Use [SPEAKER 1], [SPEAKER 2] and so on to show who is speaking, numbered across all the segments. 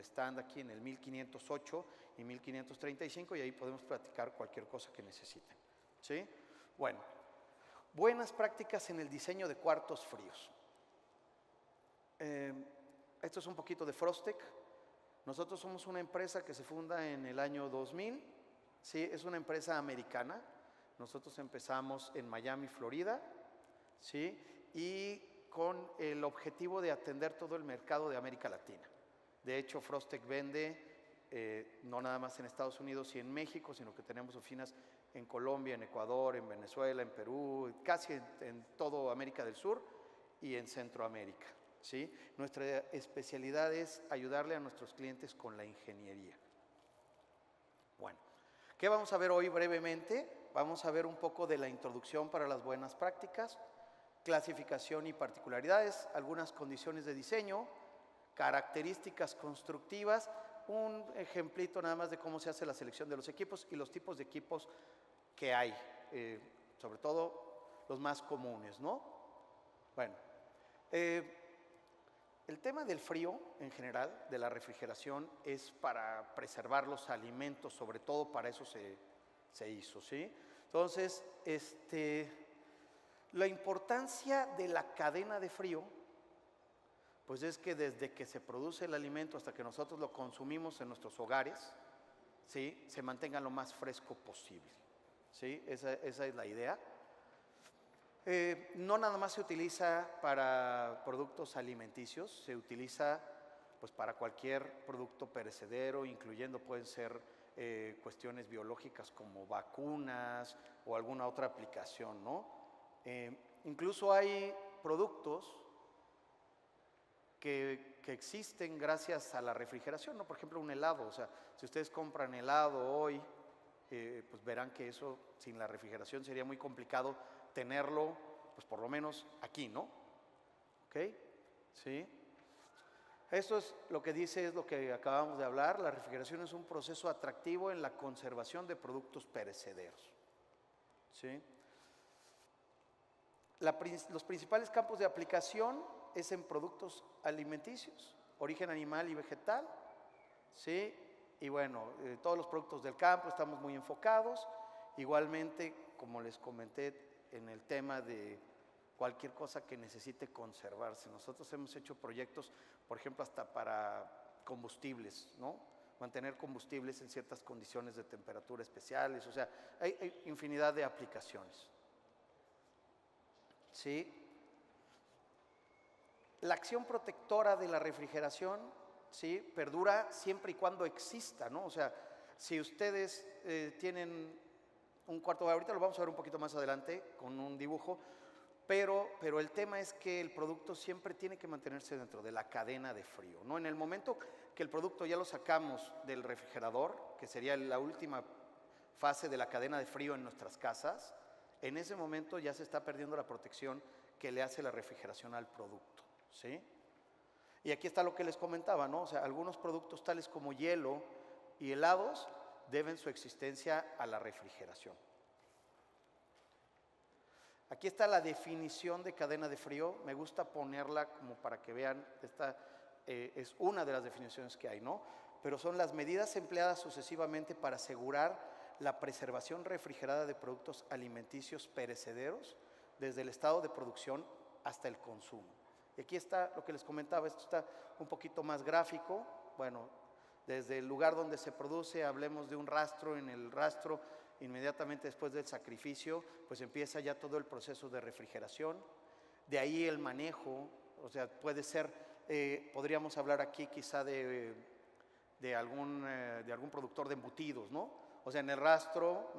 [SPEAKER 1] stand aquí en el 1508 y 1535 y ahí podemos platicar cualquier cosa que necesiten, ¿sí? Bueno, buenas prácticas en el diseño de cuartos fríos. Esto es un poquito de Frostec. Nosotros somos una empresa que se funda en el año 2000, ¿sí? Es una empresa americana. Nosotros empezamos en Miami, Florida, ¿sí? Y con el objetivo de atender todo el mercado de América Latina. De hecho, Frostec vende no nada más en Estados Unidos y en México, sino que tenemos oficinas en Colombia, en Ecuador, en Venezuela, en Perú, casi en toda América del Sur y en Centroamérica, ¿sí? Nuestra especialidad es ayudarle a nuestros clientes con la ingeniería. Bueno, ¿qué vamos a ver hoy brevemente? Vamos a ver un poco de la introducción para las buenas prácticas, clasificación y particularidades, algunas condiciones de diseño, características constructivas, un ejemplito nada más de cómo se hace la selección de los equipos y los tipos de equipos que hay, sobre todo los más comunes, ¿no? Bueno, el tema del frío en general, de la refrigeración, es para preservar los alimentos, sobre todo para eso se hizo, ¿sí? Entonces, la importancia de la cadena de frío, pues es que desde que se produce el alimento hasta que nosotros lo consumimos en nuestros hogares, ¿sí? Se mantenga lo más fresco posible, ¿sí? Esa es la idea. No nada más se utiliza para productos alimenticios, se utiliza pues para cualquier producto perecedero, incluyendo pueden ser cuestiones biológicas como vacunas o alguna otra aplicación, ¿no? Incluso hay productos que existen gracias a la refrigeración, ¿no? Por ejemplo, un helado, o sea, si ustedes compran helado hoy, pues verán que eso sin la refrigeración sería muy complicado tenerlo, pues por lo menos aquí, ¿no? ¿Ok? ¿Sí? Esto es lo que dice, es lo que acabamos de hablar, la refrigeración es un proceso atractivo en la conservación de productos perecederos, ¿sí? Los principales campos de aplicación es en productos alimenticios, origen animal y vegetal, ¿sí? Y bueno, todos los productos del campo estamos muy enfocados, igualmente, como les comenté en el tema de cualquier cosa que necesite conservarse. Nosotros hemos hecho proyectos, por ejemplo, hasta para combustibles, ¿no? Mantener combustibles en ciertas condiciones de temperatura especiales, o sea, hay infinidad de aplicaciones, ¿sí? La acción protectora de la refrigeración, ¿sí? Perdura siempre y cuando exista, ¿no? O sea, si ustedes tienen un cuarto, ahorita lo vamos a ver un poquito más adelante con un dibujo, pero el tema es que el producto siempre tiene que mantenerse dentro de la cadena de frío, ¿no? En el momento que el producto ya lo sacamos del refrigerador, que sería la última fase de la cadena de frío en nuestras casas, en ese momento ya se está perdiendo la protección que le hace la refrigeración al producto, ¿sí? Y aquí está lo que les comentaba, ¿no? O sea, algunos productos tales como hielo y helados deben su existencia a la refrigeración. Aquí está la definición de cadena de frío, me gusta ponerla como para que vean, esta es una de las definiciones que hay, ¿no? Pero son las medidas empleadas sucesivamente para asegurar la preservación refrigerada de productos alimenticios perecederos desde el estado de producción hasta el consumo. Y aquí está lo que les comentaba, esto está un poquito más gráfico, bueno, desde el lugar donde se produce, hablemos de un rastro, en el rastro inmediatamente después del sacrificio, pues empieza ya todo el proceso de refrigeración, de ahí el manejo, o sea, puede ser, podríamos hablar aquí quizá de algún productor de embutidos, ¿no? O sea, en el rastro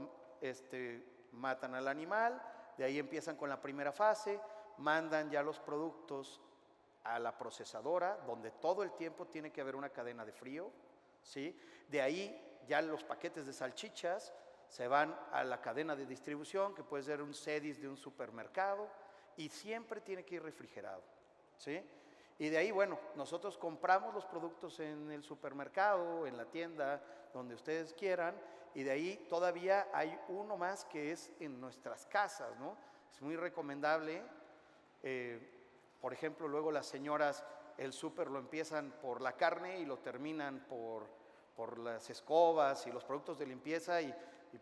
[SPEAKER 1] matan al animal, de ahí empiezan con la primera fase, mandan ya los productos a la procesadora, donde todo el tiempo tiene que haber una cadena de frío, ¿sí? De ahí ya los paquetes de salchichas se van a la cadena de distribución, que puede ser un Cedis de un supermercado, y siempre tiene que ir refrigerado, ¿sí? Y de ahí, bueno, nosotros compramos los productos en el supermercado, en la tienda, donde ustedes quieran, y de ahí todavía hay uno más que es en nuestras casas, ¿no? Es muy recomendable, por ejemplo, luego las señoras el súper lo empiezan por la carne y lo terminan por las escobas y los productos de limpieza y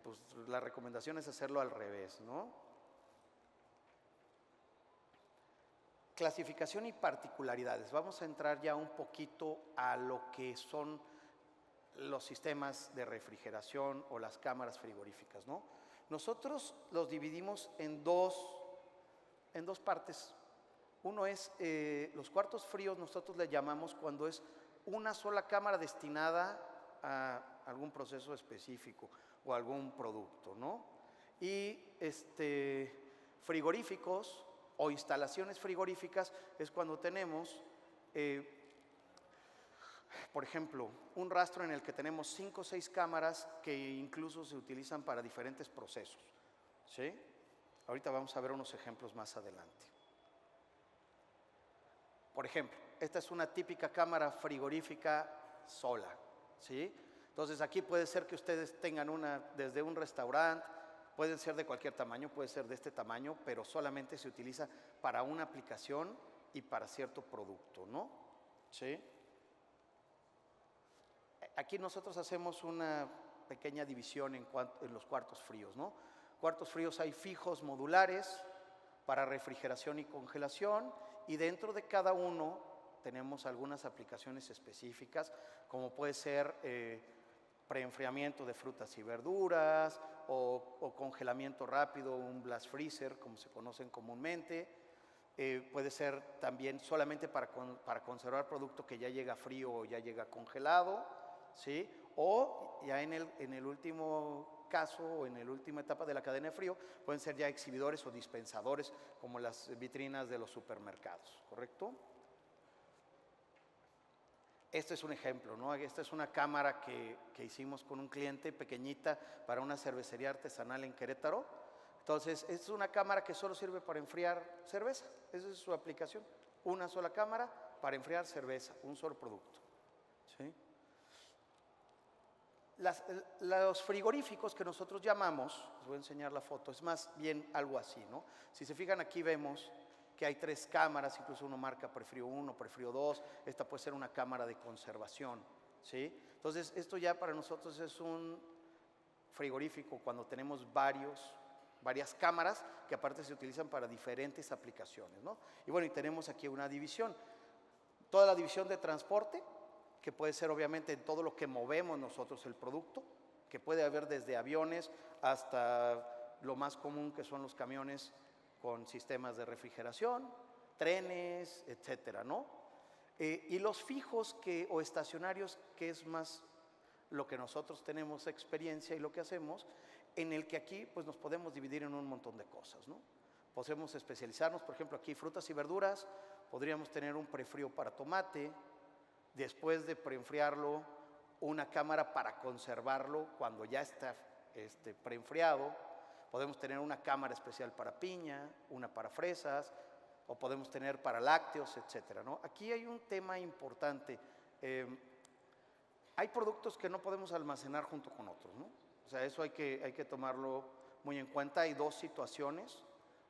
[SPEAKER 1] pues la recomendación es hacerlo al revés, ¿no? Clasificación y particularidades. Vamos a entrar ya un poquito a lo que son los sistemas de refrigeración o las cámaras frigoríficas, ¿no? Nosotros los dividimos en dos partes. Uno es los cuartos fríos, nosotros le llamamos cuando es una sola cámara destinada a algún proceso específico o algún producto, ¿no? Y frigoríficos o instalaciones frigoríficas es cuando tenemos, por ejemplo, un rastro en el que tenemos 5 o 6 cámaras que incluso se utilizan para diferentes procesos, ¿sí? Ahorita vamos a ver unos ejemplos más adelante. Por ejemplo, esta es una típica cámara frigorífica sola, ¿sí? Entonces aquí puede ser que ustedes tengan una desde un restaurante, pueden ser de cualquier tamaño, puede ser de este tamaño, pero solamente se utiliza para una aplicación y para cierto producto, ¿no? ¿Sí? Aquí nosotros hacemos una pequeña división en los cuartos fríos, ¿no? Cuartos fríos hay fijos modulares para refrigeración y congelación, y dentro de cada uno tenemos algunas aplicaciones específicas, como puede ser preenfriamiento de frutas y verduras o congelamiento rápido, un blast freezer, como se conocen comúnmente. Puede ser también solamente para conservar producto que ya llega frío o ya llega congelado, ¿sí? O ya en el último caso o en la última etapa de la cadena de frío pueden ser ya exhibidores o dispensadores como las vitrinas de los supermercados, ¿correcto? Este es un ejemplo, ¿no? Esta es una cámara que hicimos con un cliente pequeñita para una cervecería artesanal en Querétaro. Entonces, es una cámara que solo sirve para enfriar cerveza, esa es su aplicación, una sola cámara para enfriar cerveza, un solo producto, ¿sí? Los frigoríficos que nosotros llamamos, les voy a enseñar la foto, es más bien algo así, ¿no? Si se fijan aquí vemos que hay 3 cámaras, incluso uno marca prefrío 1, prefrío 2, esta puede ser una cámara de conservación, ¿sí? Entonces esto ya para nosotros es un frigorífico cuando tenemos varias cámaras que aparte se utilizan para diferentes aplicaciones, ¿no? Y bueno, y tenemos aquí una división, toda la división de transporte, que puede ser obviamente en todo lo que movemos nosotros el producto, que puede haber desde aviones hasta lo más común que son los camiones con sistemas de refrigeración, trenes, etcétera, ¿no? Y los fijos o estacionarios, que es más lo que nosotros tenemos experiencia y lo que hacemos, en el que aquí pues nos podemos dividir en un montón de cosas, ¿no? Podemos especializarnos, por ejemplo, aquí frutas y verduras, podríamos tener un prefrío para tomate, después de preenfriarlo, una cámara para conservarlo cuando ya está preenfriado. Podemos tener una cámara especial para piña, una para fresas, o podemos tener para lácteos, etcétera, ¿no? Aquí hay un tema importante. Hay productos que no podemos almacenar junto con otros, ¿no? O sea, eso hay que tomarlo muy en cuenta. Hay 2 situaciones.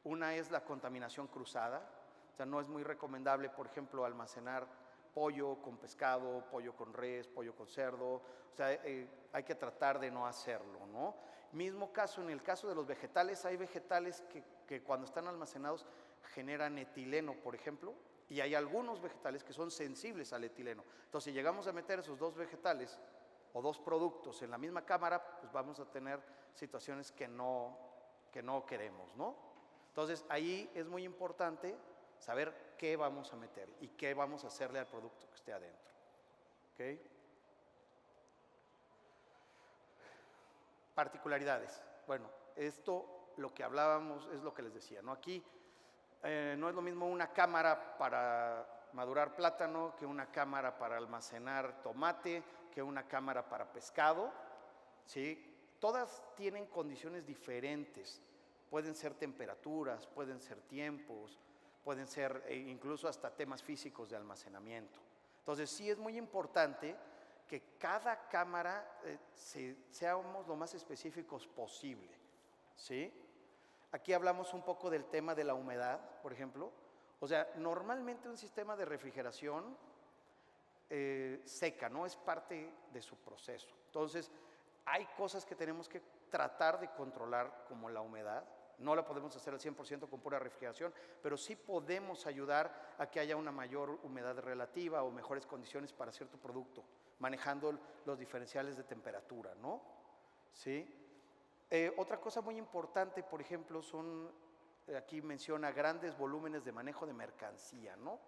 [SPEAKER 1] Una es la contaminación cruzada. O sea, no es muy recomendable, por ejemplo, almacenar pollo con pescado, pollo con res, pollo con cerdo, o sea, hay que tratar de no hacerlo, ¿no? Mismo caso, en el caso de los vegetales, hay vegetales que cuando están almacenados generan etileno, por ejemplo, y hay algunos vegetales que son sensibles al etileno. Entonces, si llegamos a meter esos 2 vegetales o 2 productos en la misma cámara, pues vamos a tener situaciones que no queremos, ¿no? Entonces, ahí es muy importante saber qué vamos a meter y qué vamos a hacerle al producto que esté adentro. ¿Okay? Particularidades. Bueno, esto lo que hablábamos es lo que les decía, ¿no? Aquí no es lo mismo una cámara para madurar plátano que una cámara para almacenar tomate, que una cámara para pescado, ¿sí? Todas tienen condiciones diferentes. Pueden ser temperaturas, pueden ser tiempos, pueden ser incluso hasta temas físicos de almacenamiento. Entonces sí es muy importante que cada cámara seamos lo más específicos posible, ¿sí? Aquí hablamos un poco del tema de la humedad, por ejemplo. O sea, normalmente un sistema de refrigeración seca, ¿no? Es parte de su proceso. Entonces, hay cosas que tenemos que tratar de controlar, como la humedad. No la podemos hacer al 100% con pura refrigeración, pero sí podemos ayudar a que haya una mayor humedad relativa o mejores condiciones para cierto producto, manejando los diferenciales de temperatura, ¿no? ¿Sí? Otra cosa muy importante, por ejemplo, son, aquí menciona grandes volúmenes de manejo de mercancía, ¿no?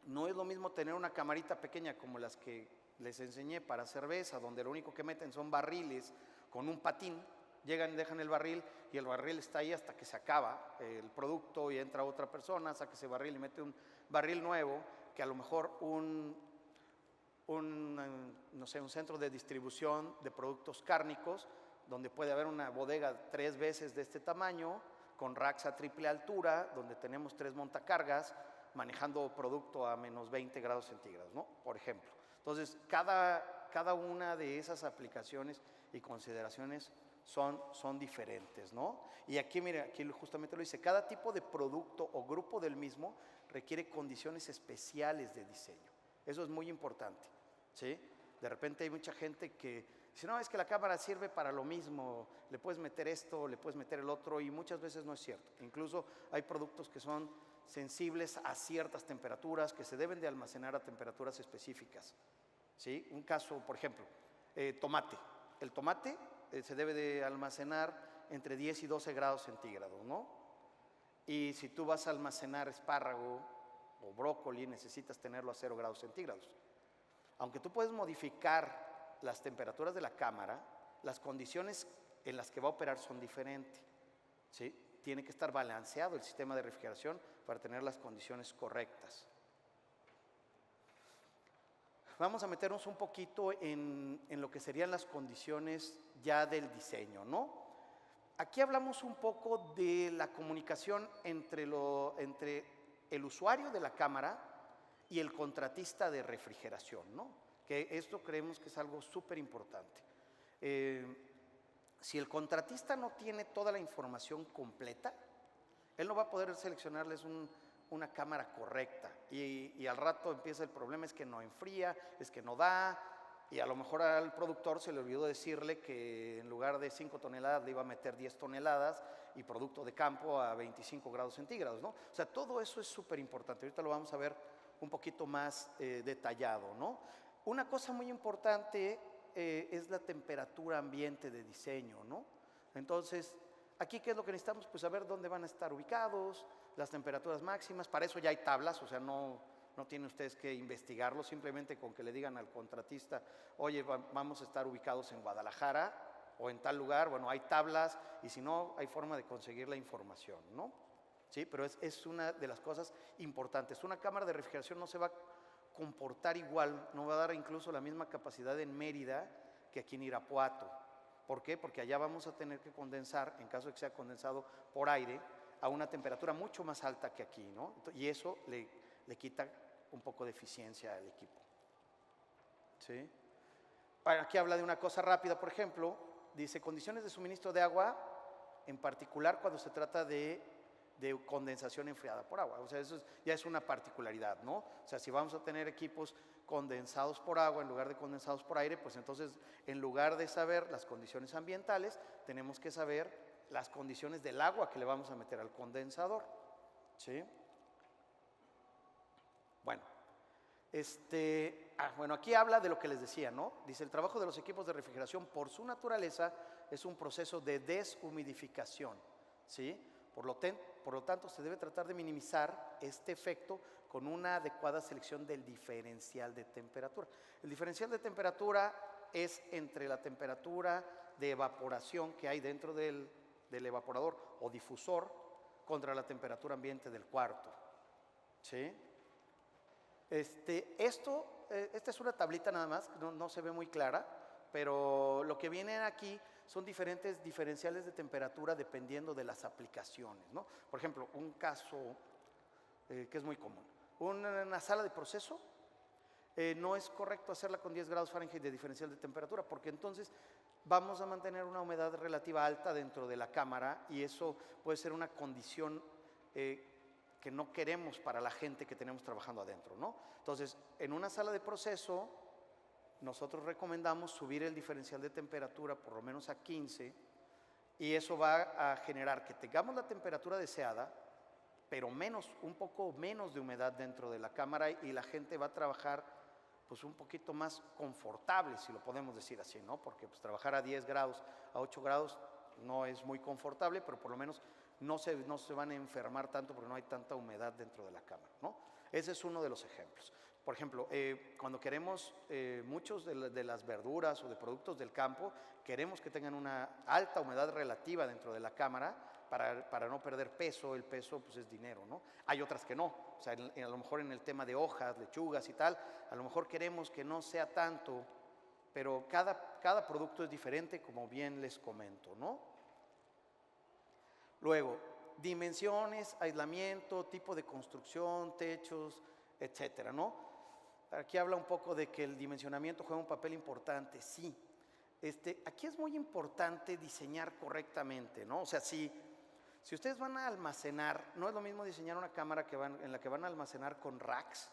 [SPEAKER 1] No es lo mismo tener una camarita pequeña como las que les enseñé para cerveza, donde lo único que meten son barriles con un patín. Llegan y dejan el barril y el barril está ahí hasta que se acaba el producto y entra otra persona, saca ese barril y mete un barril nuevo, que a lo mejor no sé, un centro de distribución de productos cárnicos, donde puede haber una bodega 3 veces de este tamaño, con racks a triple altura, donde tenemos 3 montacargas, manejando producto a menos 20 grados centígrados, ¿no? Por ejemplo. Entonces, cada una de esas aplicaciones y consideraciones son diferentes, ¿no? Y aquí, mire, aquí justamente lo dice, cada tipo de producto o grupo del mismo requiere condiciones especiales de diseño. Eso es muy importante, ¿sí? De repente hay mucha gente que dice, no, es que la cámara sirve para lo mismo, le puedes meter esto, le puedes meter el otro, y muchas veces no es cierto. Incluso hay productos que son sensibles a ciertas temperaturas, que se deben de almacenar a temperaturas específicas, ¿sí? Un caso, por ejemplo, tomate. El tomate se debe de almacenar entre 10 y 12 grados centígrados, ¿no? Y si tú vas a almacenar espárrago o brócoli, necesitas tenerlo a 0 grados centígrados. Aunque tú puedes modificar las temperaturas de la cámara, las condiciones en las que va a operar son diferentes, ¿sí? Tiene que estar balanceado el sistema de refrigeración para tener las condiciones correctas. Vamos a meternos un poquito en lo que serían las condiciones ya del diseño, ¿no? Aquí hablamos un poco de la comunicación entre el usuario de la cámara y el contratista de refrigeración, ¿no? Que esto creemos que es algo súper importante. Si el contratista no tiene toda la información completa, él no va a poder seleccionarles una cámara correcta, y al rato empieza el problema, es que no enfría, es que no da, y a lo mejor al productor se le olvidó decirle que en lugar de 5 toneladas le iba a meter 10 toneladas y producto de campo a 25 grados centígrados, ¿no? O sea, todo eso es súper importante. Ahorita lo vamos a ver un poquito más detallado, ¿no? Una cosa muy importante es la temperatura ambiente de diseño, ¿no? Entonces, aquí, ¿qué es lo que necesitamos? Pues saber dónde van a estar ubicados, las temperaturas máximas. Para eso ya hay tablas, o sea, no tienen ustedes que investigarlo, simplemente con que le digan al contratista, oye, vamos a estar ubicados en Guadalajara o en tal lugar, bueno, hay tablas, y si no, hay forma de conseguir la información, ¿no? Sí, pero es una de las cosas importantes. Una cámara de refrigeración no se va a comportar igual, no va a dar incluso la misma capacidad en Mérida que aquí en Irapuato. ¿Por qué? Porque allá vamos a tener que condensar, en caso de que sea condensado por aire, a una temperatura mucho más alta que aquí, ¿no? Y eso le quita un poco de eficiencia al equipo, ¿sí? Aquí habla de una cosa rápida, por ejemplo, dice condiciones de suministro de agua, en particular cuando se trata de condensación enfriada por agua. O sea, eso ya es una particularidad, ¿no? O sea, si vamos a tener equipos condensados por agua en lugar de condensados por aire, pues entonces, en lugar de saber las condiciones ambientales, tenemos que saber las condiciones del agua que le vamos a meter al condensador, ¿sí? Bueno, bueno, aquí habla de lo que les decía, ¿no? Dice, el trabajo de los equipos de refrigeración, por su naturaleza, es un proceso de deshumidificación, ¿sí? Por lo tanto, se debe tratar de minimizar este efecto con una adecuada selección del diferencial de temperatura. El diferencial de temperatura es entre la temperatura de evaporación que hay dentro del evaporador o difusor contra la temperatura ambiente del cuarto, ¿sí? Esta es una tablita nada más, no se ve muy clara, pero lo que viene aquí son diferentes diferenciales de temperatura dependiendo de las aplicaciones, ¿no? Por ejemplo, un caso que es muy común, una sala de proceso, no es correcto hacerla con 10 grados Fahrenheit de diferencial de temperatura, porque entonces vamos a mantener una humedad relativa alta dentro de la cámara, y eso puede ser una condición que no queremos para la gente que tenemos trabajando adentro, ¿no? Entonces, en una sala de proceso, nosotros recomendamos subir el diferencial de temperatura por lo menos a 15, y eso va a generar que tengamos la temperatura deseada, pero un poco menos de humedad dentro de la cámara, y la gente va a trabajar pues un poquito más confortable, si lo podemos decir así, ¿no? Porque pues trabajar a 10 grados, a 8 grados no es muy confortable, pero por lo menos no se van a enfermar tanto porque no hay tanta humedad dentro de la cámara, ¿no? Ese es uno de los ejemplos. Por ejemplo, cuando queremos muchos de las verduras o de productos del campo, queremos que tengan una alta humedad relativa dentro de la cámara para no perder peso. El peso pues es dinero, ¿no? Hay otras que no, o sea, a lo mejor en el tema de hojas, lechugas y tal, a lo mejor queremos que no sea tanto, pero cada producto es diferente, como bien les comento, ¿no? Luego, dimensiones, aislamiento, tipo de construcción, techos, etcétera, ¿no? Aquí habla un poco de que el dimensionamiento juega un papel importante, sí. Aquí es muy importante diseñar correctamente, ¿no? O sea, si ustedes van a almacenar, no es lo mismo diseñar una cámara en la que van a almacenar con racks,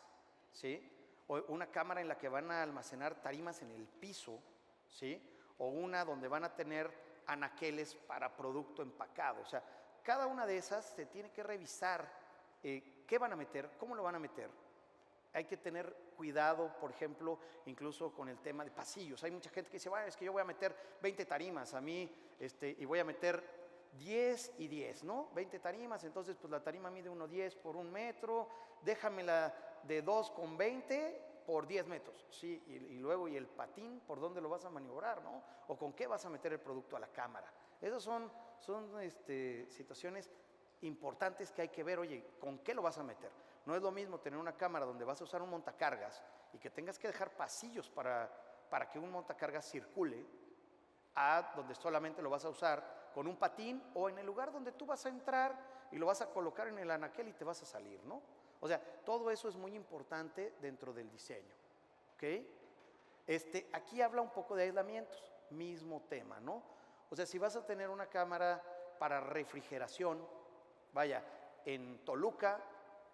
[SPEAKER 1] ¿sí? O una cámara en la que van a almacenar tarimas en el piso, ¿sí? O una donde van a tener anaqueles para producto empacado. O sea, cada una de esas se tiene que revisar qué van a meter, cómo lo van a meter. Hay que tener cuidado, por ejemplo, incluso con el tema de pasillos. Hay mucha gente que dice, bueno, es que yo voy a meter 20 tarimas a mí, y voy a meter 10 y 10, ¿no? 20 tarimas, entonces pues la tarima mide 1,10 por 1 metro, déjamela de 2,20 por 10 metros, ¿sí? Y luego, ¿y el patín por dónde lo vas a maniobrar, no? ¿O con qué vas a meter el producto a la cámara? Esas son situaciones importantes que hay que ver, oye, ¿con qué lo vas a meter? No es lo mismo tener una cámara donde vas a usar un montacargas y que tengas que dejar pasillos para que un montacargas circule, a donde solamente lo vas a usar con un patín o en el lugar donde tú vas a entrar y lo vas a colocar en el anaquel y te vas a salir, ¿no? O sea, todo eso es muy importante dentro del diseño, ¿ok? Aquí habla un poco de aislamientos, mismo tema, ¿no? O sea, si vas a tener una cámara para refrigeración, vaya, en Toluca,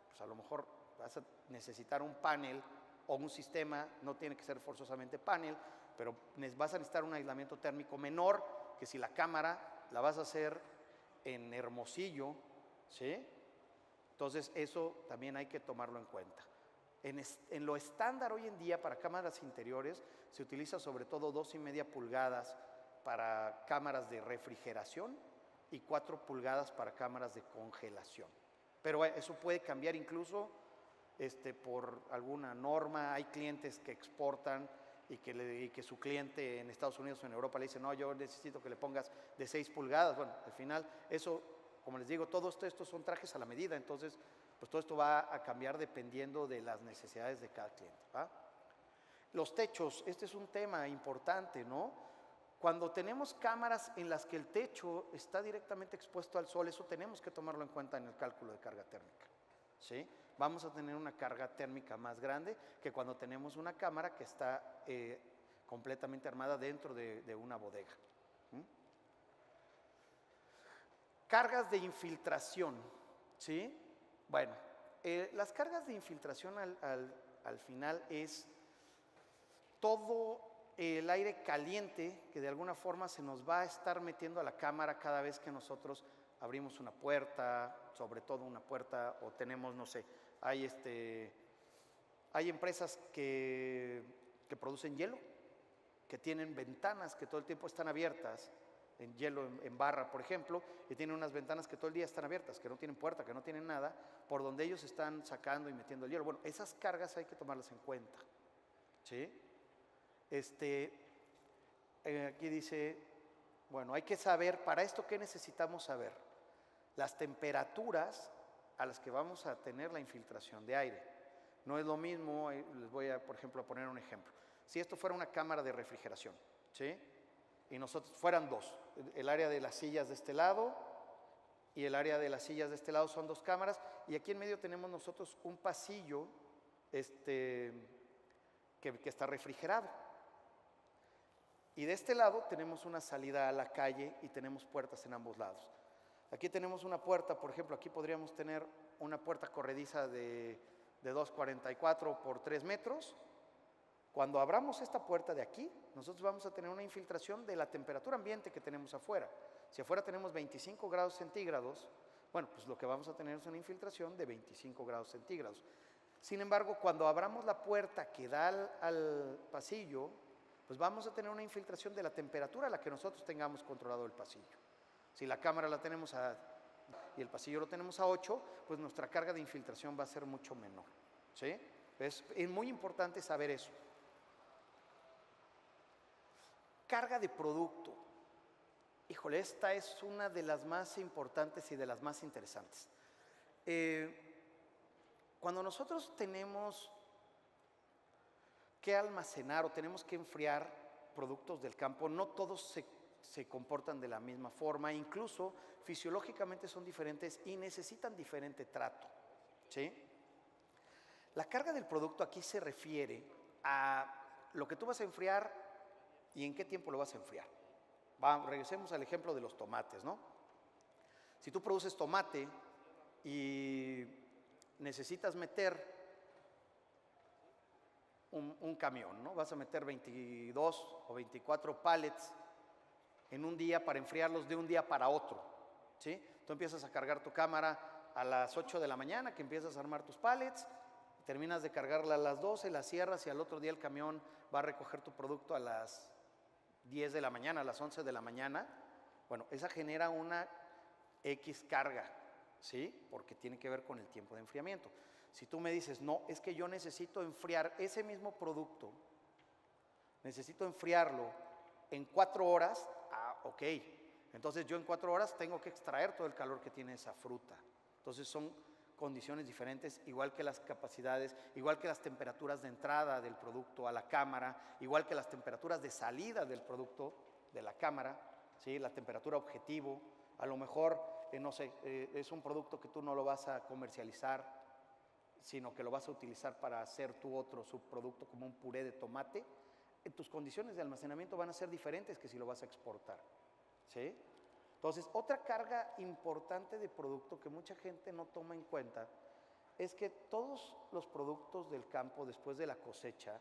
[SPEAKER 1] pues a lo mejor vas a necesitar un panel o un sistema, no tiene que ser forzosamente panel, pero vas a necesitar un aislamiento térmico menor que si la cámara la vas a hacer en Hermosillo, ¿sí? Entonces eso también hay que tomarlo en cuenta. En lo estándar hoy en día para cámaras interiores se utiliza sobre todo 2,5 pulgadas para cámaras de refrigeración y 4 pulgadas para cámaras de congelación. Pero eso puede cambiar incluso por alguna norma. Hay clientes que exportan y que su cliente en Estados Unidos o en Europa le dice, no, yo necesito que le pongas de 6 pulgadas. Bueno, al final eso, como les digo, todos estos son trajes a la medida, entonces pues todo esto va a cambiar dependiendo de las necesidades de cada cliente, ¿va? Los techos, este es un tema importante, ¿no? Cuando tenemos cámaras en las que el techo está directamente expuesto al sol, eso tenemos que tomarlo en cuenta en el cálculo de carga térmica, ¿sí? Vamos a tener una carga térmica más grande que cuando tenemos una cámara que está completamente armada dentro de una bodega. Cargas de infiltración, ¿sí? Bueno, las cargas de infiltración al final es todo el aire caliente que de alguna forma se nos va a estar metiendo a la cámara cada vez que nosotros abrimos una puerta, sobre todo una puerta, o tenemos, no sé, hay empresas que producen hielo, que tienen ventanas que todo el tiempo están abiertas, en hielo en barra, por ejemplo, y tienen unas ventanas que todo el día están abiertas, que no tienen puerta, que no tienen nada, por donde ellos están sacando y metiendo el hielo. Bueno, esas cargas hay que tomarlas en cuenta, ¿sí? Aquí dice, bueno, hay que saber, para esto, ¿qué necesitamos saber? Las temperaturas a las que vamos a tener la infiltración de aire. No es lo mismo, les voy a, por ejemplo, a poner un ejemplo. Si esto fuera una cámara de refrigeración, ¿sí? Y nosotros fueran dos, el área de las sillas de este lado y el área de las sillas de este lado son 2 cámaras, y aquí en medio tenemos nosotros un pasillo que está refrigerado. Y de este lado tenemos una salida a la calle y tenemos puertas en ambos lados. Aquí tenemos una puerta, por ejemplo, aquí podríamos tener una puerta corrediza de 2,44 por 3 metros. Cuando abramos esta puerta de aquí, nosotros vamos a tener una infiltración de la temperatura ambiente que tenemos afuera. Si afuera tenemos 25 grados centígrados, bueno, pues lo que vamos a tener es una infiltración de 25 grados centígrados. Sin embargo, cuando abramos la puerta que da al pasillo, pues vamos a tener una infiltración de la temperatura a la que nosotros tengamos controlado el pasillo. Si la cámara la tenemos y el pasillo lo tenemos a 8, pues nuestra carga de infiltración va a ser mucho menor, ¿sí? Es muy importante saber eso. Carga de producto. Híjole, esta es una de las más importantes y de las más interesantes. Cuando nosotros tenemos que almacenar o tenemos que enfriar productos del campo, no todos se comportan de la misma forma, incluso fisiológicamente son diferentes y necesitan diferente trato, ¿sí? La carga del producto aquí se refiere a lo que tú vas a enfriar y en qué tiempo lo vas a enfriar. Regresemos al ejemplo de los tomates, ¿no? Si tú produces tomate y necesitas meter un camión, ¿no? Vas a meter 22 o 24 pallets en un día para enfriarlos de un día para otro, ¿sí? Tú empiezas a cargar tu cámara a las 8 de la mañana, que empiezas a armar tus pallets, terminas de cargarla a las 12, la cierras y al otro día el camión va a recoger tu producto a las 10 de la mañana, a las 11 de la mañana. Bueno, esa genera una X carga, ¿sí? Porque tiene que ver con el tiempo de enfriamiento. Si tú me dices, no, es que yo necesito enfriar ese mismo producto, necesito enfriarlo en 4 horas, ok. Entonces yo en 4 horas tengo que extraer todo el calor que tiene esa fruta. Entonces son condiciones diferentes, igual que las capacidades, igual que las temperaturas de entrada del producto a la cámara, igual que las temperaturas de salida del producto de la cámara, ¿sí? La temperatura objetivo, a lo mejor, no sé, es un producto que tú no lo vas a comercializar, sino que lo vas a utilizar para hacer tu otro subproducto como un puré de tomate. Tus condiciones de almacenamiento van a ser diferentes que si lo vas a exportar, ¿sí? Entonces, otra carga importante de producto que mucha gente no toma en cuenta es que todos los productos del campo después de la cosecha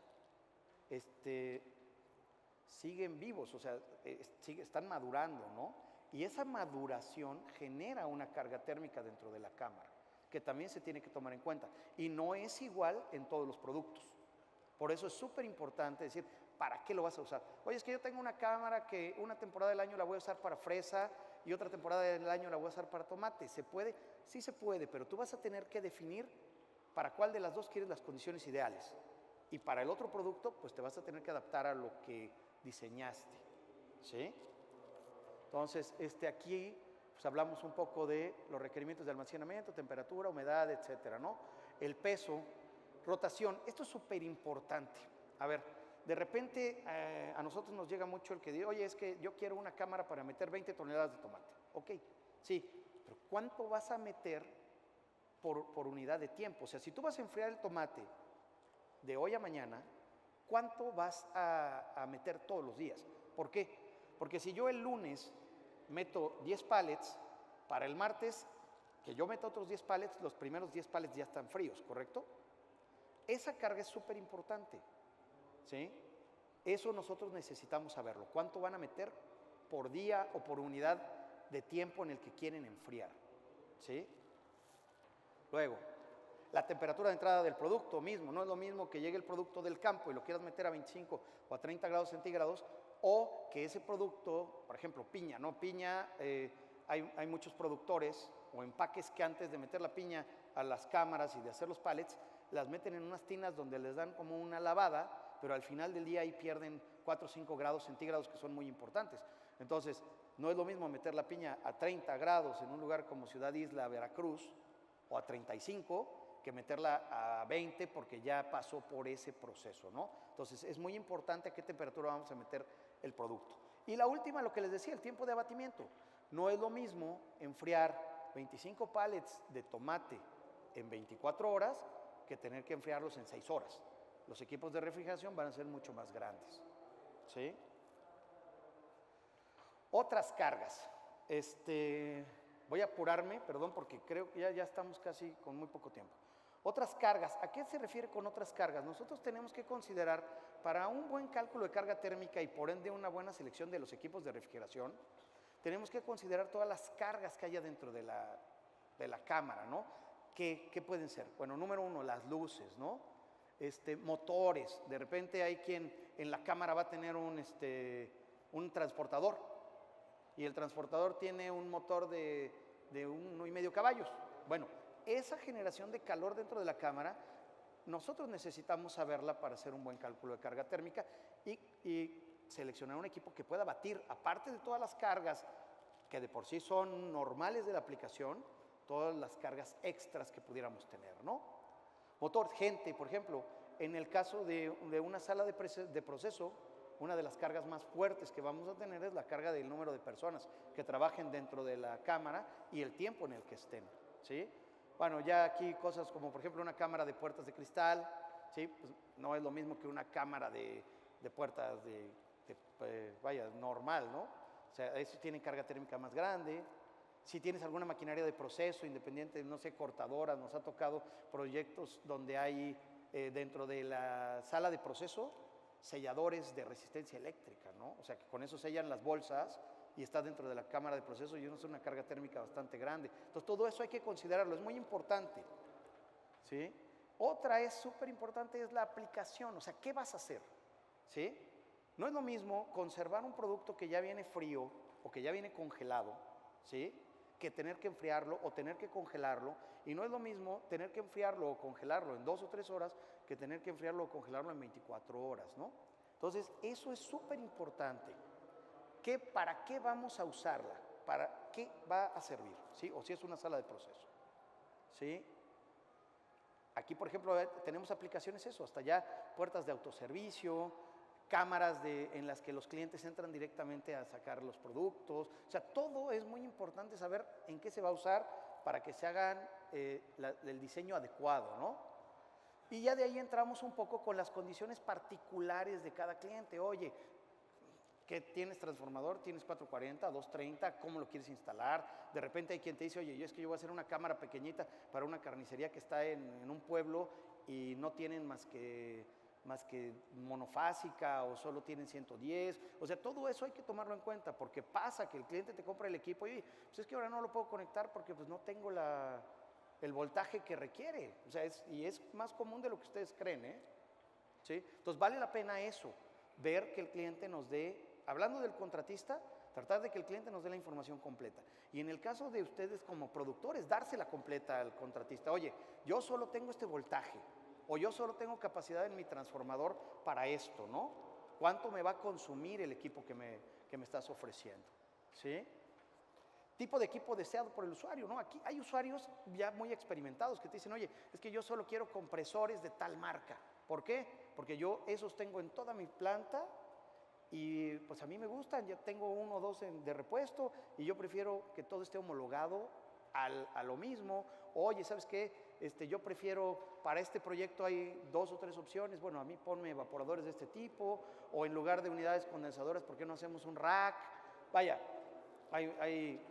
[SPEAKER 1] siguen vivos, o sea, están madurando, ¿no? Y esa maduración genera una carga térmica dentro de la cámara, que también se tiene que tomar en cuenta. Y no es igual en todos los productos. Por eso es súper importante decir, ¿para qué lo vas a usar? Oye, es que yo tengo una cámara que una temporada del año la voy a usar para fresa y otra temporada del año la voy a usar para tomate. ¿Se puede? Sí se puede, pero tú vas a tener que definir para cuál de las dos quieres las condiciones ideales. Y para el otro producto, pues te vas a tener que adaptar a lo que diseñaste, ¿sí? Entonces, aquí pues hablamos un poco de los requerimientos de almacenamiento, temperatura, humedad, etcétera, ¿no? El peso, rotación, esto es súper importante. A ver, de repente a nosotros nos llega mucho el que dice, oye, es que yo quiero una cámara para meter 20 toneladas de tomate. Ok, sí, pero ¿cuánto vas a meter por unidad de tiempo? O sea, si tú vas a enfriar el tomate de hoy a mañana, ¿cuánto vas a meter todos los días? ¿Por qué? Porque si yo el lunes meto 10 pallets, para el martes que yo meta otros 10 pallets, los primeros 10 pallets ya están fríos, ¿correcto? Esa carga es súper importante, ¿sí? Eso nosotros necesitamos saberlo. ¿Cuánto van a meter por día o por unidad de tiempo en el que quieren enfriar? ¿Sí? Luego, la temperatura de entrada del producto mismo. No es lo mismo que llegue el producto del campo y lo quieras meter a 25 o a 30 grados centígrados, o que ese producto, por ejemplo, piña, ¿no? Piña, hay muchos productores o empaques que antes de meter la piña a las cámaras y de hacer los pallets, las meten en unas tinas donde les dan como una lavada, pero al final del día ahí pierden 4 o 5 grados centígrados que son muy importantes. Entonces, no es lo mismo meter la piña a 30 grados en un lugar como Ciudad Isla, Veracruz, o a 35, que meterla a 20 porque ya pasó por ese proceso, ¿no? Entonces, es muy importante a qué temperatura vamos a meter el producto. Y la última, lo que les decía, el tiempo de abatimiento. No es lo mismo enfriar 25 pallets de tomate en 24 horas que tener que enfriarlos en 6 horas. Los equipos de refrigeración van a ser mucho más grandes, ¿sí? Otras cargas. Voy a apurarme, perdón, porque creo que ya estamos casi con muy poco tiempo. Otras cargas, ¿a qué se refiere con otras cargas? Nosotros tenemos que considerar, para un buen cálculo de carga térmica y por ende una buena selección de los equipos de refrigeración, tenemos que considerar todas las cargas que haya dentro de la cámara, ¿no? ¿Qué pueden ser? Bueno, número uno, las luces, ¿no? Motores, de repente hay quien en la cámara va a tener un transportador y el transportador tiene un motor de 1,5 caballos. Bueno, esa generación de calor dentro de la cámara, nosotros necesitamos saberla para hacer un buen cálculo de carga térmica y seleccionar un equipo que pueda batir, aparte de todas las cargas que de por sí son normales de la aplicación, todas las cargas extras que pudiéramos tener, ¿no? Motor, gente, por ejemplo, en el caso de una sala de proceso, una de las cargas más fuertes que vamos a tener es la carga del número de personas que trabajen dentro de la cámara y el tiempo en el que estén, ¿sí? Bueno, ya aquí cosas como, por ejemplo, una cámara de puertas de cristal, ¿sí? Pues no es lo mismo que una cámara de puertas vaya, normal, ¿no? O sea, eso tiene carga térmica más grande. Si tienes alguna maquinaria de proceso independiente, no sé, cortadoras, nos ha tocado proyectos donde hay dentro de la sala de proceso selladores de resistencia eléctrica, ¿no? O sea, que con eso sellan las bolsas y está dentro de la cámara de proceso y uno es una carga térmica bastante grande. Entonces, todo eso hay que considerarlo, es muy importante, ¿sí? Otra es súper importante, es la aplicación, o sea, ¿qué vas a hacer? ¿Sí? No es lo mismo conservar un producto que ya viene frío o que ya viene congelado, ¿sí? Que tener que enfriarlo o tener que congelarlo, y no es lo mismo tener que enfriarlo o congelarlo en 2 o 3 horas que tener que enfriarlo o congelarlo en 24 horas, ¿no? Entonces, eso es súper importante. ¿Para qué vamos a usarla? ¿Para qué va a servir? ¿Sí? O si es una sala de proceso, ¿sí? Aquí, por ejemplo, tenemos aplicaciones eso, hasta ya puertas de autoservicio, cámaras en las que los clientes entran directamente a sacar los productos. O sea, todo es muy importante saber en qué se va a usar para que se hagan el diseño adecuado, ¿no? Y ya de ahí entramos un poco con las condiciones particulares de cada cliente. Oye, ¿qué tienes transformador? ¿Tienes 440, 230? ¿Cómo lo quieres instalar? De repente hay quien te dice, oye, es que yo voy a hacer una cámara pequeñita para una carnicería que está en un pueblo y no tienen más que monofásica o solo tienen 110. O sea, todo eso hay que tomarlo en cuenta porque pasa que el cliente te compra el equipo y pues es que ahora no lo puedo conectar porque pues no tengo el voltaje que requiere. O sea, es más común de lo que ustedes creen, ¿eh? ¿Sí? Entonces vale la pena eso, ver que el cliente nos dé, hablando del contratista, tratar de que el cliente nos dé la información completa. Y en el caso de ustedes como productores, dársela completa al contratista. Oye, yo solo tengo este voltaje, o yo solo tengo capacidad en mi transformador para esto, ¿no? ¿Cuánto me va a consumir el equipo que me estás ofreciendo? ¿Sí? Tipo de equipo deseado por el usuario, ¿no? Aquí hay usuarios ya muy experimentados que te dicen, oye, es que yo solo quiero compresores de tal marca. ¿Por qué? Porque yo esos tengo en toda mi planta y pues a mí me gustan, ya tengo 1 o 2 de repuesto y yo prefiero que todo esté homologado a lo mismo. Oye, ¿sabes qué? Yo prefiero, para este proyecto hay 2 o 3 opciones, bueno, a mí ponme evaporadores de este tipo, o en lugar de unidades condensadoras, ¿por qué no hacemos un rack? Vaya, hay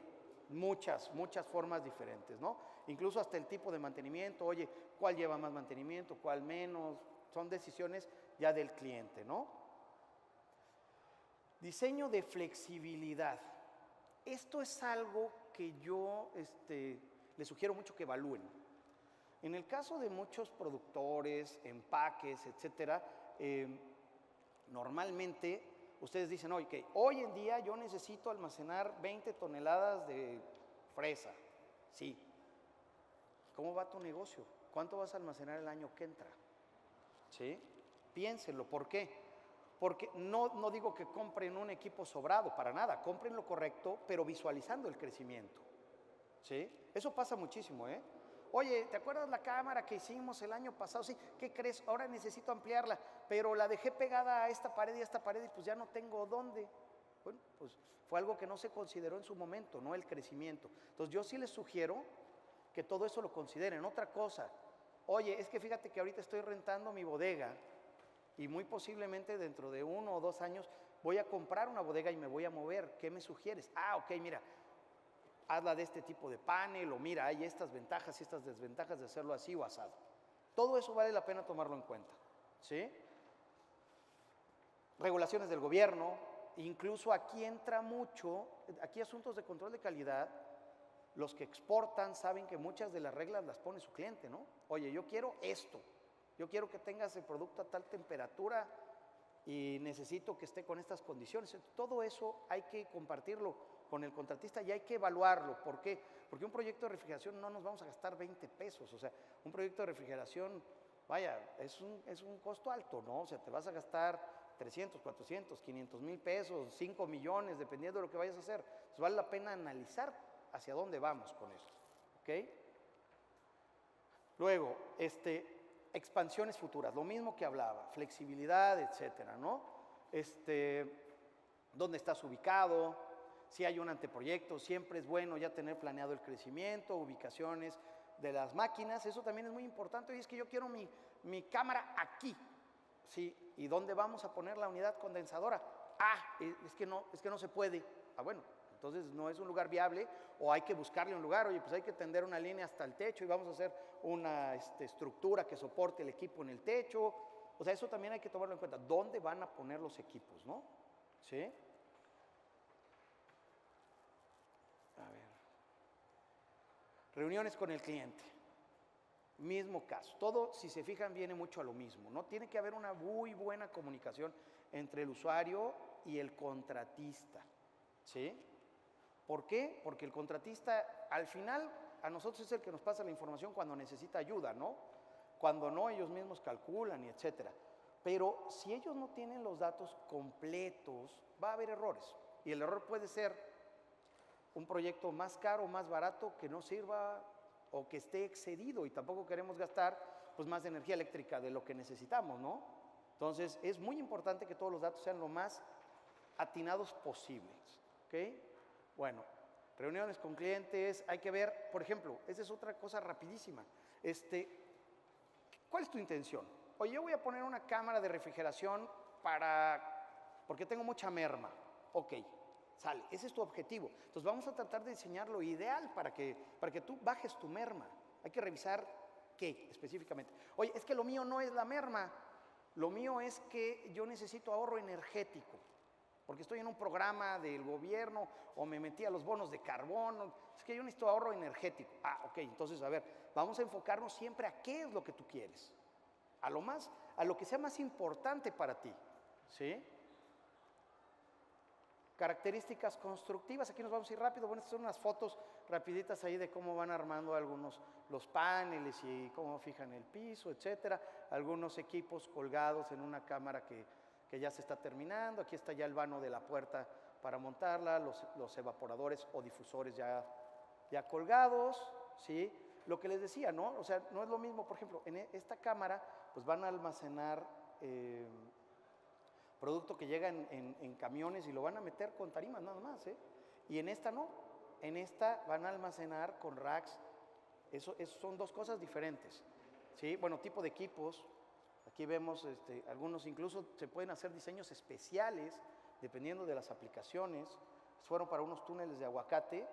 [SPEAKER 1] muchas formas diferentes, ¿no? Incluso hasta el tipo de mantenimiento, oye, ¿cuál lleva más mantenimiento, cuál menos? Son decisiones ya del cliente, ¿no? Diseño de flexibilidad. Esto es algo que yo les sugiero mucho que evalúen. En el caso de muchos productores, empaques, etcétera, normalmente ustedes dicen, oye, hoy en día yo necesito almacenar 20 toneladas de fresa. Sí. ¿Cómo va tu negocio? ¿Cuánto vas a almacenar el año que entra? ¿Sí? Piénsenlo. ¿Por qué? Porque no digo que compren un equipo sobrado, para nada. Compren lo correcto, pero visualizando el crecimiento. ¿Sí? Eso pasa muchísimo, ¿eh? Oye, ¿te acuerdas la cámara que hicimos el año pasado? Sí, ¿qué crees? Ahora necesito ampliarla, pero la dejé pegada a esta pared y pues ya no tengo dónde. Bueno, pues fue algo que no se consideró en su momento, no el crecimiento. Entonces yo sí les sugiero que todo eso lo consideren. Otra cosa, oye, es que fíjate que ahorita estoy rentando mi bodega y muy posiblemente dentro de 1 o 2 años voy a comprar una bodega y me voy a mover. ¿Qué me sugieres? Ah, ok, mira, hazla de este tipo de panel, o mira, hay estas ventajas y estas desventajas de hacerlo así o asado. Todo eso vale la pena tomarlo en cuenta, ¿sí? Regulaciones del gobierno, incluso aquí entra mucho, aquí asuntos de control de calidad. Los que exportan saben que muchas de las reglas las pone su cliente, ¿no? Oye, yo quiero esto, yo quiero que tengas el producto a tal temperatura y necesito que esté con estas condiciones. Todo eso hay que compartirlo con el contratista y hay que evaluarlo. ¿Por qué? Porque un proyecto de refrigeración no nos vamos a gastar 20 pesos. O sea, un proyecto de refrigeración, vaya, es un costo alto, ¿no? O sea, te vas a gastar 300, 400, 500 mil pesos, 5 millones, dependiendo de lo que vayas a hacer. Entonces vale la pena analizar hacia dónde vamos con esto, ¿ok? Luego, expansiones futuras, lo mismo que hablaba, flexibilidad, etcétera, ¿no? ¿Dónde estás ubicado? Si hay un anteproyecto, siempre es bueno ya tener planeado el crecimiento, ubicaciones de las máquinas, eso también es muy importante. Y es que yo quiero mi cámara aquí, ¿sí? ¿Y dónde vamos a poner la unidad condensadora? Es que no se puede. Bueno, entonces no es un lugar viable, o hay que buscarle un lugar. Oye, pues hay que tender una línea hasta el techo y vamos a hacer una estructura que soporte el equipo en el techo. O sea, eso también hay que tomarlo en cuenta. ¿Dónde van a poner los equipos, no? ¿Sí? A ver. Reuniones con el cliente. Mismo caso. Todo, si se fijan, viene mucho a lo mismo, ¿no? Tiene que haber una muy buena comunicación entre el usuario y el contratista, ¿sí? ¿Por qué? Porque el contratista, al final, a nosotros es el que nos pasa la información cuando necesita ayuda, ¿no? Cuando no, ellos mismos calculan y etcétera. Pero si ellos no tienen los datos completos, va a haber errores. Y el error puede ser un proyecto más caro o más barato que no sirva o que esté excedido, y tampoco queremos gastar pues más energía eléctrica de lo que necesitamos, ¿no? Entonces es muy importante que todos los datos sean lo más atinados posibles, ¿ok? Bueno, reuniones con clientes, hay que ver, por ejemplo, esa es otra cosa rapidísima. ¿Cuál es tu intención? Oye, yo voy a poner una cámara de refrigeración porque tengo mucha merma. Ok, sale, ese es tu objetivo. Entonces vamos a tratar de diseñar lo ideal para que tú bajes tu merma. Hay que revisar qué específicamente. Oye, es que lo mío no es la merma, lo mío es que yo necesito ahorro energético, porque estoy en un programa del gobierno o me metí a los bonos de carbón. Es que yo necesito ahorro energético. Ok, entonces a ver, vamos a enfocarnos siempre a qué es lo que tú quieres, a lo que sea más importante para ti, ¿sí? Características constructivas, aquí nos vamos a ir rápido. Bueno, estas son unas fotos rapiditas ahí de cómo van armando los paneles y cómo fijan el piso, etcétera. Algunos equipos colgados en una cámara que ya se está terminando. Aquí está ya el vano de la puerta para montarla, los evaporadores o difusores ya colgados, ¿sí? Lo que les decía, ¿no? O sea, no es lo mismo, por ejemplo, en esta cámara pues van a almacenar producto que llega en camiones y lo van a meter con tarimas nada más, ¿eh? Y en esta no, en esta van a almacenar con racks. Eso son dos cosas diferentes, ¿sí? Bueno, tipo de equipos. Aquí vemos algunos, incluso se pueden hacer diseños especiales dependiendo de las aplicaciones. Fueron para unos túneles de aguacate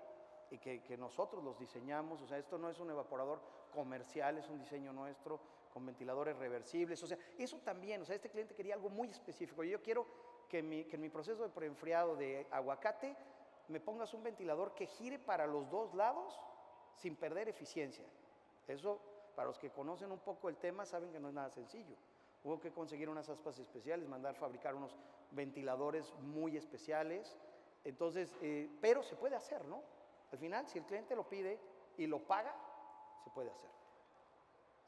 [SPEAKER 1] y que nosotros los diseñamos. O sea, esto no es un evaporador comercial, es un diseño nuestro con ventiladores reversibles. O sea, eso también, o sea, este cliente quería algo muy específico. Yo quiero que en mi proceso de preenfriado de aguacate me pongas un ventilador que gire para los dos lados sin perder eficiencia. Eso, para los que conocen un poco el tema, saben que no es nada sencillo. Hubo que conseguir unas aspas especiales, mandar fabricar unos ventiladores muy especiales. Entonces, pero se puede hacer, ¿no? Al final, si el cliente lo pide y lo paga, se puede hacer,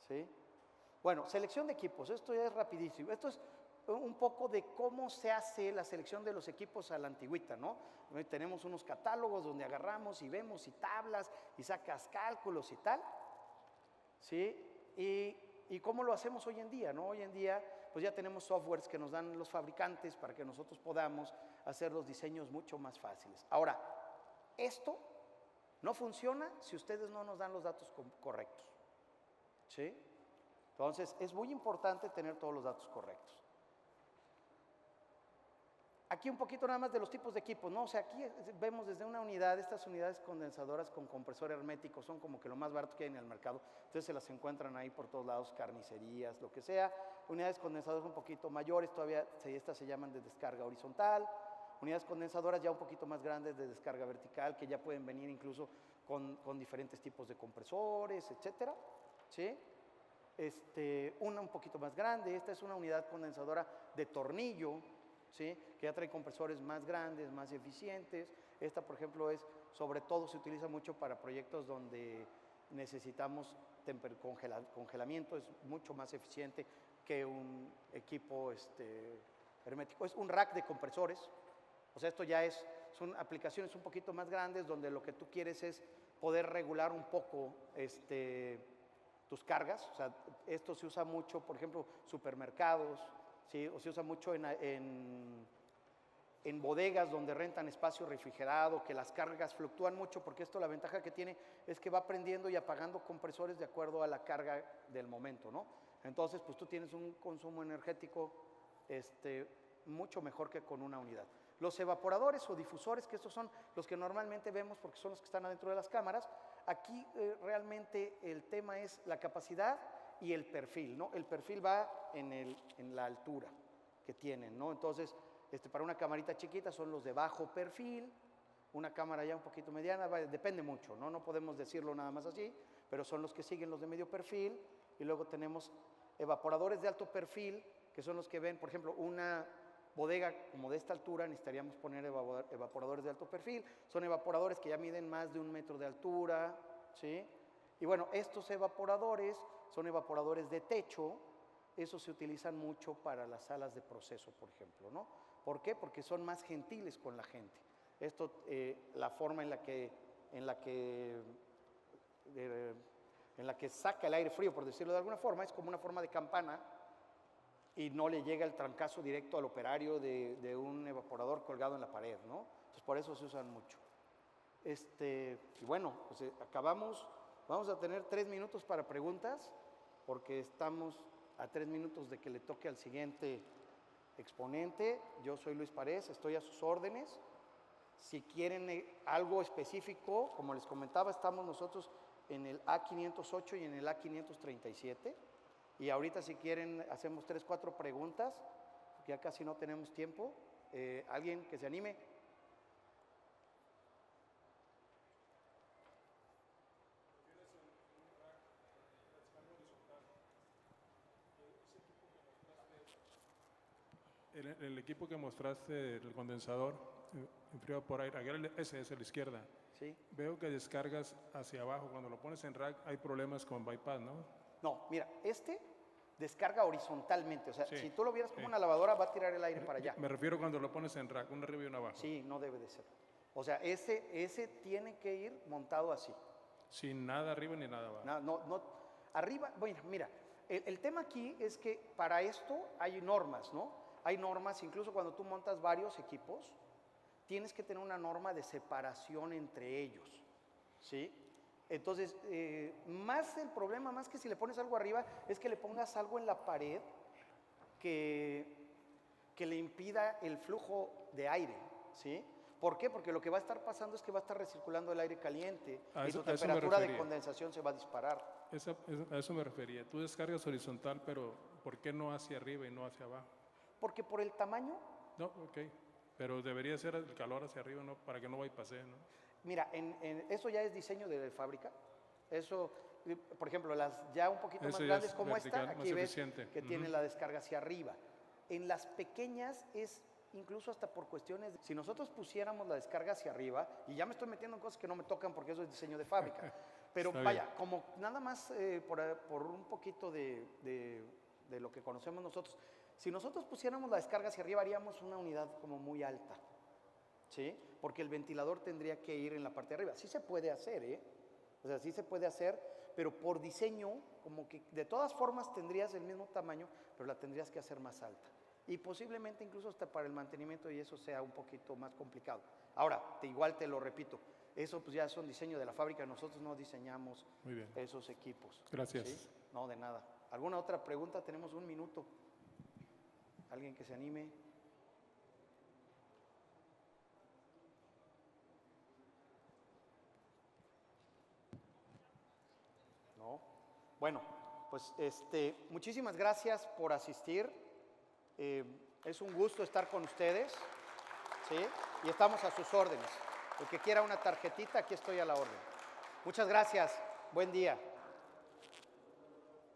[SPEAKER 1] ¿sí? Bueno, selección de equipos, esto ya es rapidísimo. Esto es un poco de cómo se hace la selección de los equipos a la antigüita, ¿no? Tenemos unos catálogos donde agarramos y vemos y tablas y sacas cálculos y tal, ¿sí? ¿Y cómo lo hacemos hoy en día, no? Hoy en día pues ya tenemos softwares que nos dan los fabricantes para que nosotros podamos hacer los diseños mucho más fáciles. Ahora, esto no funciona si ustedes no nos dan los datos correctos, ¿sí? Entonces, es muy importante tener todos los datos correctos. Aquí un poquito nada más de los tipos de equipos, ¿no? O sea, aquí vemos desde una unidad, estas unidades condensadoras con compresor hermético son como que lo más barato que hay en el mercado, entonces se las encuentran ahí por todos lados, carnicerías, lo que sea. Unidades condensadoras un poquito mayores, todavía estas se llaman de descarga horizontal. Unidades condensadoras ya un poquito más grandes de descarga vertical, que ya pueden venir incluso con diferentes tipos de compresores, etcétera, ¿sí? Una un poquito más grande, esta es una unidad condensadora de tornillo, ¿sí? Que ya trae compresores más grandes, más eficientes. Esta, por ejemplo, sobre todo se utiliza mucho para proyectos donde necesitamos congelamiento, es mucho más eficiente que un equipo hermético. Es un rack de compresores, o sea, esto ya son aplicaciones un poquito más grandes donde lo que tú quieres es poder regular un poco tus cargas. O sea, esto se usa mucho, por ejemplo, supermercados, ¿sí? O se usa mucho en bodegas donde rentan espacio refrigerado, que las cargas fluctúan mucho, porque esto la ventaja que tiene es que va prendiendo y apagando compresores de acuerdo a la carga del momento, ¿no? Entonces, pues tú tienes un consumo energético mucho mejor que con una unidad. Los evaporadores o difusores, que estos son los que normalmente vemos porque son los que están adentro de las cámaras, aquí realmente el tema es la capacidad y el perfil, ¿no? El perfil va en la altura que tienen, ¿no? Entonces, para una camarita chiquita son los de bajo perfil, una cámara ya un poquito mediana, depende mucho, ¿no? No podemos decirlo nada más así, pero son los que siguen los de medio perfil, y luego tenemos evaporadores de alto perfil, que son los que ven, por ejemplo, una bodega como de esta altura, necesitaríamos poner evaporadores de alto perfil, son evaporadores que ya miden más de 1 metro de altura, ¿sí? Y bueno, estos evaporadores son evaporadores de techo, esos se utilizan mucho para las salas de proceso, por ejemplo, ¿no? ¿Por qué? Porque son más gentiles con la gente. Esto, la forma en la que saca el aire frío, por decirlo de alguna forma, es como una forma de campana y no le llega el trancazo directo al operario de un evaporador colgado en la pared, ¿no? Entonces, por eso se usan mucho. Y bueno, pues acabamos. Vamos a tener 3 minutos para preguntas, porque estamos a 3 minutos de que le toque al siguiente exponente. Yo soy Luis Párez, estoy a sus órdenes. Si quieren algo específico, como les comentaba, estamos nosotros en el A508 y en el A537. Y ahorita, si quieren, hacemos 3, 4 preguntas, porque ya casi no tenemos tiempo. ¿Alguien que se anime?
[SPEAKER 2] El equipo que mostraste, el condensador, enfriado por aire, ese es a la izquierda.
[SPEAKER 1] Sí.
[SPEAKER 2] Veo que descargas hacia abajo. Cuando lo pones en rack hay problemas con bypass, ¿no?
[SPEAKER 1] No, mira, descarga horizontalmente. O sea,
[SPEAKER 2] Sí,
[SPEAKER 1] si tú lo vieras como
[SPEAKER 2] sí.
[SPEAKER 1] una lavadora, va a tirar el aire para allá.
[SPEAKER 2] Me refiero cuando lo pones en rack, uno arriba y uno abajo.
[SPEAKER 1] Sí, no debe de ser. O sea, ese tiene que ir montado así.
[SPEAKER 2] Sin nada arriba ni nada abajo.
[SPEAKER 1] No, arriba, bueno, mira, el tema aquí es que para esto hay normas, ¿no? Hay normas, incluso cuando tú montas varios equipos, tienes que tener una norma de separación entre ellos, ¿sí? Entonces, más el problema, más que si le pones algo arriba, es que le pongas algo en la pared que le impida el flujo de aire, ¿sí? ¿Por qué? Porque lo que va a estar pasando es que va a estar recirculando el aire caliente y tu temperatura de condensación se va a disparar.
[SPEAKER 2] A eso me refería. Tú descargas horizontal, pero ¿por qué no hacia arriba y no hacia abajo?
[SPEAKER 1] Porque por el tamaño.
[SPEAKER 2] No, ok. Pero debería ser el calor hacia arriba, ¿no? Para que no bypasse, ¿no?
[SPEAKER 1] Mira, eso ya es diseño de fábrica. Eso, por ejemplo, las ya un poquito más grandes como
[SPEAKER 2] vertical,
[SPEAKER 1] esta, aquí ves
[SPEAKER 2] eficiente.
[SPEAKER 1] que tiene la descarga hacia arriba. En las pequeñas es incluso hasta por cuestiones, si nosotros pusiéramos la descarga hacia arriba, y ya me estoy metiendo en cosas que no me tocan porque eso es diseño de fábrica, pero vaya, como nada más por un poquito de lo que conocemos nosotros, si nosotros pusiéramos la descarga hacia arriba haríamos una unidad como muy alta, ¿sí? Porque el ventilador tendría que ir en la parte de arriba. Sí se puede hacer, ¿eh? O sea, sí se puede hacer, pero por diseño, como que de todas formas tendrías el mismo tamaño, pero la tendrías que hacer más alta. Y posiblemente incluso hasta para el mantenimiento y eso sea un poquito más complicado. Ahora, igual te lo repito, eso pues ya son diseño de la fábrica, nosotros no diseñamos esos equipos.
[SPEAKER 2] Gracias.
[SPEAKER 1] ¿Sí? No, de nada. ¿Alguna otra pregunta? Tenemos 1 minuto. ¿Alguien que se anime? Bueno, pues muchísimas gracias por asistir. Es un gusto estar con ustedes, ¿sí? Y estamos a sus órdenes. El que quiera una tarjetita, aquí estoy a la orden. Muchas gracias. Buen día.